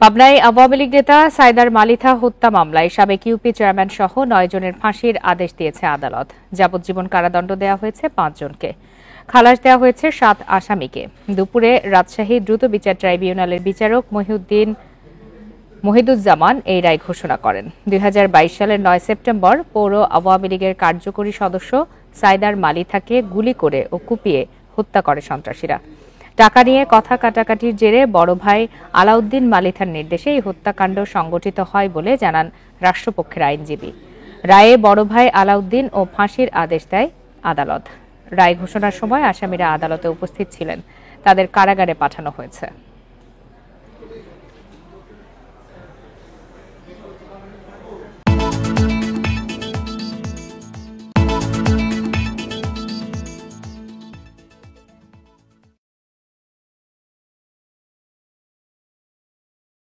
পাবনায় আওয়ামী লীগ নেতা সাইদার মালিথা হত্যা মামলায় সাবেক ইউপি চেয়ারম্যান সহ ৯ জনের ফাঁসির আদেশ দিয়েছে আদালত। যাবজ্জীবন কারাদণ্ড দেওয়া হয়েছে ৫ জনকে। খালাস দেওয়া হয়েছে ৭ আসামিকে। দুপুরে রাজশাহী দ্রুত বিচার ট্রাইব্যুনালের বিচারক মহিদুজ্জামান এই রায় ঘোষণা করেন। ২০২২ সালের ৯ সেপ্টেম্বর পৌর আওয়ামী লীগের কার্যকরী সদস্য সাইদার মালিথাকে গুলি করে ও কুপিয়ে হত্যা করে সন্ত্রাসীরা। টাকা নিয়ে কথা কাটাকাটির জেরে বড় ভাই আলাউদ্দিন মালিথার নির্দেশে এই হত্যাকাণ্ড সংগঠিত হয় বলে জানান রাষ্ট্রপক্ষের আইনজীবী। রায়ে বড় ভাই আলাউদ্দিন ও ফাঁসির আদেশ দেয় আদালত। রায় ঘোষণার সময় আসামিরা আদালতে উপস্থিত ছিলেন। তাদের কারাগারে পাঠানো হয়েছে।